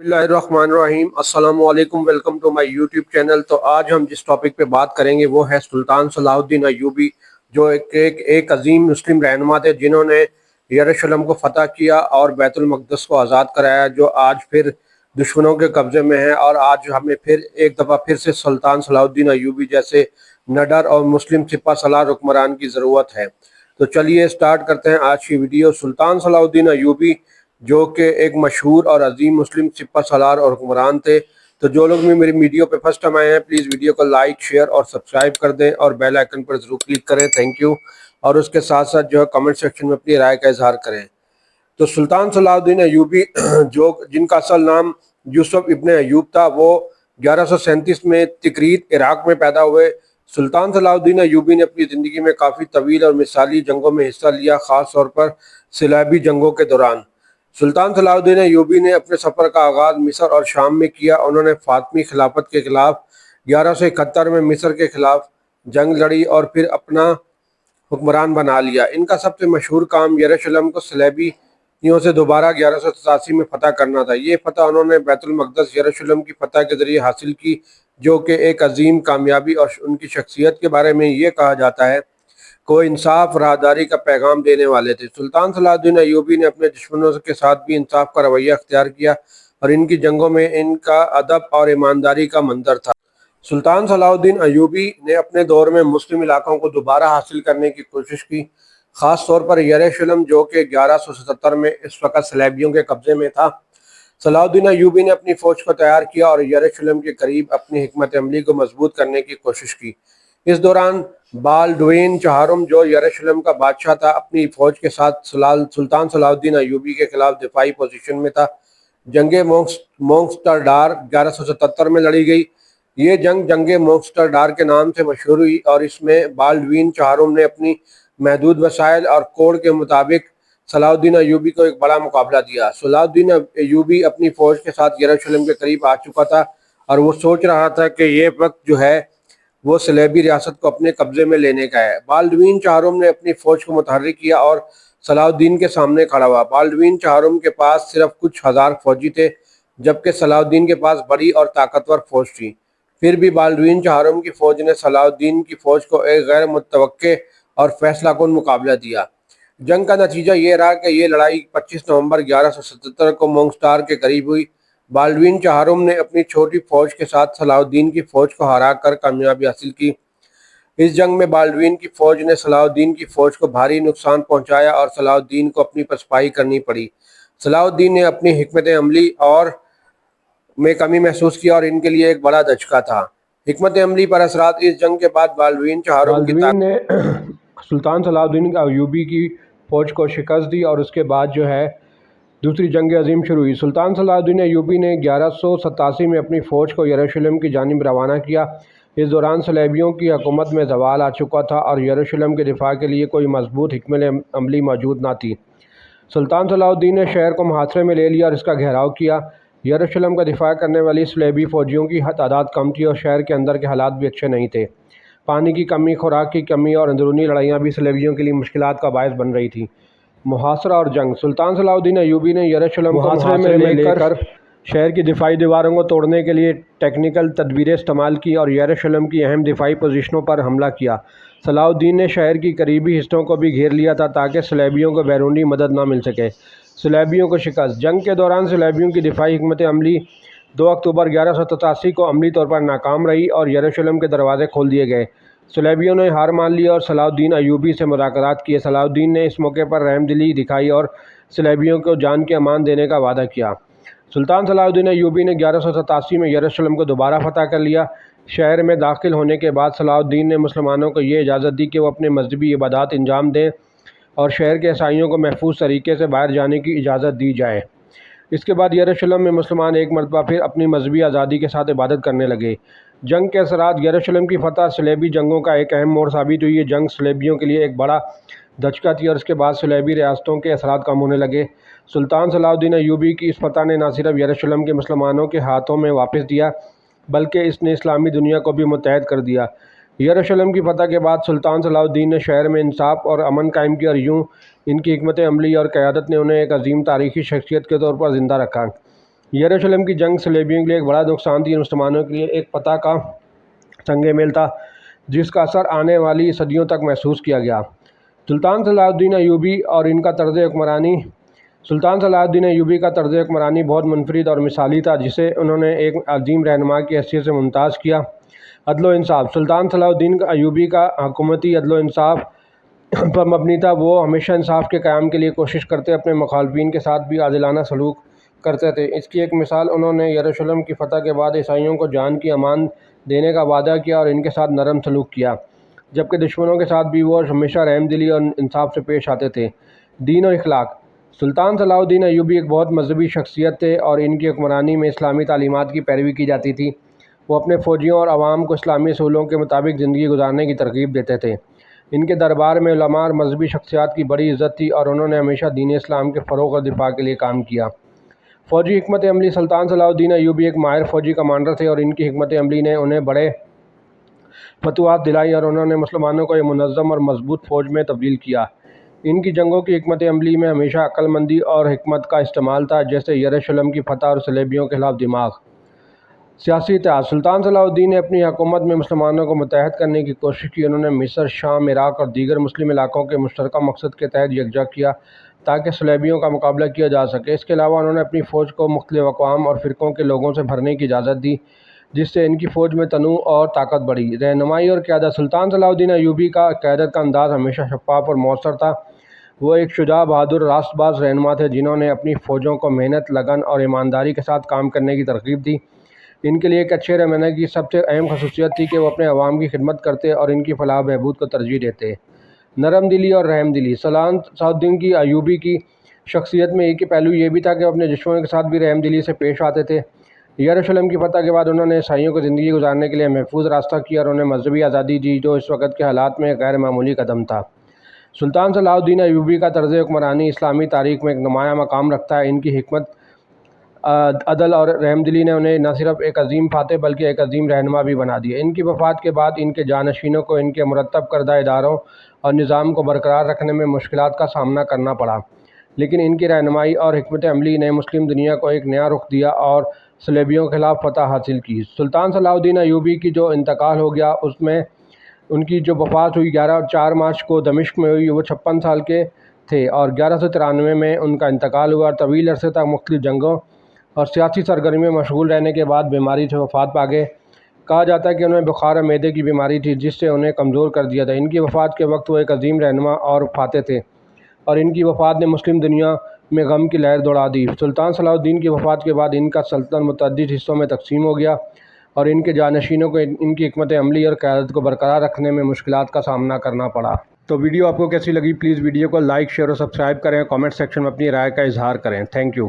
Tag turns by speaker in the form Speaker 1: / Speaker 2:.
Speaker 1: बिस्मिल्लाहिर्रहमानिर्रहीम। अस्सलाम वालेकुम। Welcome to my YouTube channel. तो आज हम जिस टॉपिक पे बात करेंगे वो है सुल्तान सलाहुद्दीन अय्यूबी, जो एक अजीम मुस्लिम रहनुमा थे जिन्होंने यरूशलेम को फतह किया और बैतुल मक़दस को आज़ाद कराया, जो आज फिर दुश्मनों के कब्ज़े में है। और आज हमें फिर एक दफ़ा फिर से सुल्तान सलाहुद्दीन अय्यूबी जैसे निडर और मुस्लिम सिपह सलार हुक्मरान की ज़रूरत है। तो चलिए स्टार्ट करते हैं आज की वीडियो। सुल्तान सलाहुद्दीन अय्यूबी जो कि एक मशहूर और अजीम मुस्लिम सिपह सलार और हुक्मरान थे। तो जो लोग भी मेरी वीडियो पे फर्स्ट टाइम आए हैं, प्लीज़ वीडियो को लाइक, शेयर और सब्सक्राइब कर दें और बेल आइकन पर ज़रूर क्लिक करें। Thank you. और उसके साथ साथ जो है कमेंट सेक्शन में अपनी राय का इजहार करें। तो सुल्तान सलाहुद्दीन अय्यूबी जो जिनका असल नाम यूसुफ इब्न अय्यूब था, वो 1137 में तिकरीत इराक में पैदा हुए। सुल्तान सलाहुद्दीन अय्यूबी ने अपनी ज़िंदगी में काफ़ी तवील और मिसाली जंगों में हिस्सा लिया, ख़ास तौर पर सिलाबी जंगों के दौरान। सुल्तान सलाहुद्दीन अय्यूबी ने अपने सफ़र का आगाज़ मिस्र और शाम में किया। उन्होंने फातमी खिलाफत के खिलाफ 1171 में मिस्र के खिलाफ जंग लड़ी और फिर अपना हुक्मरान बना लिया। इनका सबसे मशहूर काम यरूशलेम को सलेबियों से दोबारा 1187 में फ़तह करना था। ये फ़तह उन्होंने बैतुल मक़दस यरूशलेम की फ़तह के ज़रिए हासिल की, जो कि एक अजीम कामयाबी। और उनकी शख्सियत के बारे में ये कहा जाता है को इंसाफ राहदारी का पैगाम देने वाले थे। सुल्तान सलाहुद्दीन अय्यूबी ने अपने दुश्मनों के साथ भी इंसाफ का रवैया अख्तियार किया और इनकी जंगों में इनका अदब और ईमानदारी का मंजर था। सुल्तान सलाहुद्दीन अय्यूबी ने अपने दौर में मुस्लिम इलाकों को दोबारा हासिल करने की कोशिश की, ख़ास तौर पर यरूशलेम जो कि 1177 में इस वक्त सलेबियों के कब्ज़े में था। सलाहुद्दीन अय्यूबी ने अपनी फ़ौज को तैयार किया और यरूशलेम के करीब अपनी हिकमत अमली को मजबूत करने की कोशिश की। इस दौरान बालडुइन चहारुम, जो यरूशलेम का बादशाह था, अपनी फ़ौज के साथ सुल्तान सलाहुद्दीन अय्यूबी के खिलाफ दिफाई पोजीशन में था। जंग मोंक्स्टरडार 1177 में लड़ी गई। ये जंग मोंक्स्टरडार के नाम से मशहूर हुई और इसमें बालडुइन चहारुम ने अपनी महदूद वसाइल और कोड के मुताबिक सलाहुद्दीन अय्यूबी को एक बड़ा मुकाबला दिया। सलाहुद्दीन अय्यूबी अपनी फ़ौज के साथ यरूशलेम के करीब आ चुका था और वो सोच रहा था कि ये वक्त जो है वो सलेबी रियासत को अपने कब्ज़े में लेने का है। बालडुइन चहारुम ने अपनी फ़ौज को मुतहर्रिक किया और सलाहुद्दीन के सामने खड़ा हुआ। बालडुइन चहारुम के पास सिर्फ कुछ हज़ार फौजी थे, जबकि सलाहुद्दीन के पास बड़ी और ताकतवर फ़ौज थी। फिर भी बालडुइन चहारुम की फ़ौज ने सलाहुद्दीन की फ़ौज को एक गैर मुतवक्के और फैसलाकुन मुकाबला दिया। जंग का नतीजा ये रहा कि ये लड़ाई 25 नवंबर 1177 को मोंक्स्टार के करीब हुई। बालडुइन चहारुम ने अपनी छोटी फ़ौज के साथ सलाहुद्दीन की फ़ौज को हराकर कामयाबी हासिल की। इस जंग में बालडुइन की फ़ौज ने सलाहुद्दीन की फ़ौज को भारी नुकसान पहुंचाया और सलाहुद्दीन को अपनी पसपाई करनी पड़ी। सलाहुद्दीन ने अपनी हिकमत अमली और में कमी महसूस किया और इनके लिए एक बड़ा धचका था। हिकमत अमली पर असरात। इस जंग के बाद बालडुइन चहारुम ने सुल्तान सलाहुद्दीन अय्यूबी की फ़ौज को शिकस्त दी और उसके बाद जो है दूसरी जंग अजीम शुरू हुई। सुल्तान सलाहुद्दीन अय्यूबी ने 1187 में अपनी फ़ौज को यरूशलेम की जानिब रवाना किया। इस दौरान सलेबियों की हुकूमत में ज़वाल आ चुका था और यरूशलेम के दिफा के लिए कोई मजबूत हिकमत अमली मौजूद ना थी। सुल्तान सलाहुद्दीन ने शहर को मुहासरे में ले लिया और इसका घेराव किया। यरूशलेम का दिफा करने वाली सलेबी फ़ौजियों की तादाद कम थी और शहर के अंदर के हालात भी अच्छे नहीं थे। पानी की कमी, खुराक की कमी और अंदरूनी लड़ाइयाँ भी सलेबियों के लिए मुश्किलात का बायस बन रही थी। मुहासरा और जंग। सुल्तान सलाहुद्दीन अय्यूबी ने यरूशलेम को मुहासरे में लेकर शहर की दिफाई दीवारों को तोड़ने के लिए टेक्निकल तदबीरें इस्तेमाल की और यरूशलेम की अहम दिफाई पोजीशनों पर हमला किया। सलाहुद्दीन ने शहर की करीबी हिस्सों को भी घेर लिया था ताकि सलेबियों को बैरूनी मदद न मिल सके। सलेबियों को शिकस्त। जंग के दौरान सलेबियों की दिफाई हिकमत अमली 2 अक्टूबर 1187 को अमली तौर पर नाकाम रही और यरूशलेम के दरवाजे खोल दिए गए। सलेबियों ने हार मान ली और सलाहुद्दीन अय्यूबी से मुज़ाकरात किए। सलाहुद्दीन ने इस मौके पर रहमदिली दिखाई और सलेबियों को जान के अमान देने का वादा किया। सुल्तान सलाहुद्दीन अय्यूबी ने 1187 में यरूशलेम को दोबारा फतह कर लिया। शहर में दाखिल होने के बाद सलाहुद्दीन ने मुसलमानों को ये इजाज़त दी कि वो अपने मजहबी इबादत अंजाम दें और शहर के ईसाइयों को महफूज तरीके से बाहर जाने की इजाज़त दी जाए। इसके बाद यरूशलेम में मुसलमान एक मरतबा फिर अपनी मजहबी आज़ादी के साथ इबादत करने लगे। जंग के असरात। यरूशलेम की फ़तह सलेबी जंगों का एक अहम मोड़ साबित हुई। ये जंग सलेबियों के लिए एक बड़ा धचका थी और इसके बाद सलेबी रियासतों के असरात कम होने लगे। सुल्तान सलाहुद्दीन अय्यूबी की इस फ़तह ने न सिर्फ यरूशलेम के मुसलमानों के हाथों में वापस दिया, बल्कि इसने इस्लामी दुनिया को भी मुत्तहद कर दिया। यरूशलेम की फ़तह के बाद सुल्तान सलाहुद्दीन ने शहर में इंसाफ और अमन कायम किया और यूँ इनकी हिकमत अमली और क़यादत ने उन्हें एक अजीम तारीख़ी शख्सियत के तौर पर ज़िंदा रखा। یروشلم کی جنگ صلیبیوں کے لیے ایک بڑا نقصان تھی، مسلمانوں کے لیے ایک فتح کا سنگ میل تھا جس کا اثر آنے والی صدیوں تک محسوس کیا گیا۔ سلطان صلاح الدین ایوبی کا طرز حکمرانی بہت منفرد اور مثالی تھا، جسے انہوں نے ایک عظیم رہنما کی حیثیت سے ممتاز کیا۔ عدل و انصاف: سلطان صلاح الدین ایوبی کا حکومتی عدل و انصاف پر مبنی تھا۔ وہ ہمیشہ انصاف کے قیام کے لیے کوشش کرتے، اپنے مخالفین کے ساتھ بھی عادلانہ سلوک کرتے تھے۔ اس کی ایک مثال انہوں نے یروشلم کی فتح کے بعد عیسائیوں کو جان کی امان دینے کا وعدہ کیا اور ان کے ساتھ نرم سلوک کیا، جبکہ دشمنوں کے ساتھ بھی وہ ہمیشہ رحم دلی اور انصاف سے پیش آتے تھے۔ دین و اخلاق: سلطان صلاح الدین ایوبی ایک بہت مذہبی شخصیت تھے اور ان کی حکمرانی میں اسلامی تعلیمات کی پیروی کی جاتی تھی۔ وہ اپنے فوجیوں اور عوام کو اسلامی اصولوں کے مطابق زندگی گزارنے کی ترغیب دیتے تھے۔ ان کے دربار میں علماء اور مذہبی شخصیات کی بڑی عزت تھی اور انہوں نے ہمیشہ دین اسلام کے فروغ اور دفاع کے لیے کام کیا۔ فوجی حکمت عملی: سلطان صلاح الدین ایوبی ایک ماہر فوجی کمانڈر تھے اور ان کی حکمت عملی نے انہیں بڑے فتوحات دلائی اور انہوں نے مسلمانوں کو ایک منظم اور مضبوط فوج میں تبدیل کیا۔ ان کی جنگوں کی حکمت عملی میں ہمیشہ عقل مندی اور حکمت کا استعمال تھا، جیسے یروشلم کی فتح اور صلیبیوں کے خلاف دماغ۔ سیاسی اتحاد: سلطان صلاح الدین نے اپنی حکومت میں مسلمانوں کو متحد کرنے کی کوشش کی۔ انہوں نے مصر، شام، عراق اور دیگر مسلم علاقوں کے مشترکہ مقصد کے تحت یکجا کیا تاکہ صلیبیوں کا مقابلہ کیا جا سکے۔ اس کے علاوہ انہوں نے اپنی فوج کو مختلف اقوام اور فرقوں کے لوگوں سے بھرنے کی اجازت دی، جس سے ان کی فوج میں تنوع اور طاقت بڑھی۔ رہنمائی اور قیادت: سلطان صلاح الدین ایوبی کا قیادت کا انداز ہمیشہ شفاف اور مؤثر تھا۔ وہ ایک شجاع، بہادر اور راست باز رہنما تھے جنہوں نے اپنی فوجوں کو محنت، لگن اور ایمانداری کے ساتھ کام کرنے کی ترغیب دی۔ ان کے لیے ایک اچھے رہنما کی سب سے اہم خصوصیت تھی کہ وہ اپنے عوام کی خدمت کرتے اور ان کی فلاح و بہبود کو ترجیح دیتے۔ نرم دلی اور رحم دلی: سلطان صلاح الدین ایوبی کی شخصیت میں ایک پہلو یہ بھی تھا کہ وہ اپنے دشمنوں کے ساتھ بھی رحم دلی سے پیش آتے تھے۔ یروشلم کی فتح کے بعد انہوں نے عیسائیوں کو زندگی گزارنے کے لیے محفوظ راستہ کیا اور انہیں مذہبی آزادی دی، جو اس وقت کے حالات میں غیر معمولی قدم تھا۔ سلطان صلاح الدین ایوبی کا طرز حکمرانی اسلامی تاریخ میں ایک نمایاں مقام رکھتا ہے۔ ان کی حکمت، عدل اور رحم دلی نے انہیں نہ صرف ایک عظیم فاتح بلکہ ایک عظیم رہنما بھی بنا دیا۔ ان کی وفات کے بعد ان کے جانشینوں کو ان کے مرتب کردہ اداروں اور نظام کو برقرار رکھنے میں مشکلات کا سامنا کرنا پڑا، لیکن ان کی رہنمائی اور حکمت عملی نے مسلم دنیا کو ایک نیا رخ دیا اور صلیبیوں کے خلاف فتح حاصل کی۔ سلطان صلاح الدین ایوبی کی جو انتقال ہو گیا، اس میں ان کی جو وفات ہوئی 4 مارچ کو دمشق میں ہوئی۔ وہ 56 سال کے تھے اور 1193 میں ان کا انتقال ہوا۔ طویل عرصے تک مختلف جنگوں اور سیاسی سرگرمیوں میں مشغول رہنے کے بعد بیماری سے وفات پا گئے۔ کہا جاتا ہے کہ انہیں بخار اور معدے کی بیماری تھی جس سے انہیں کمزور کر دیا تھا۔ ان کی وفات کے وقت وہ ایک عظیم رہنما اور فاتح تھے اور ان کی وفات نے مسلم دنیا میں غم کی لہر دوڑا دی۔ سلطان صلاح الدین کی وفات کے بعد ان کا سلطنت متعدد حصوں میں تقسیم ہو گیا اور ان کے جانشینوں کو ان کی حکمت عملی اور قیادت کو برقرار رکھنے میں مشکلات کا سامنا کرنا پڑا۔ تو ویڈیو آپ کو کیسی لگی؟ پلیز ویڈیو کو لائک، شیئر اور سبسکرائب کریں اور کامنٹ سیکشن میں اپنی رائے کا اظہار کریں۔ Thank you.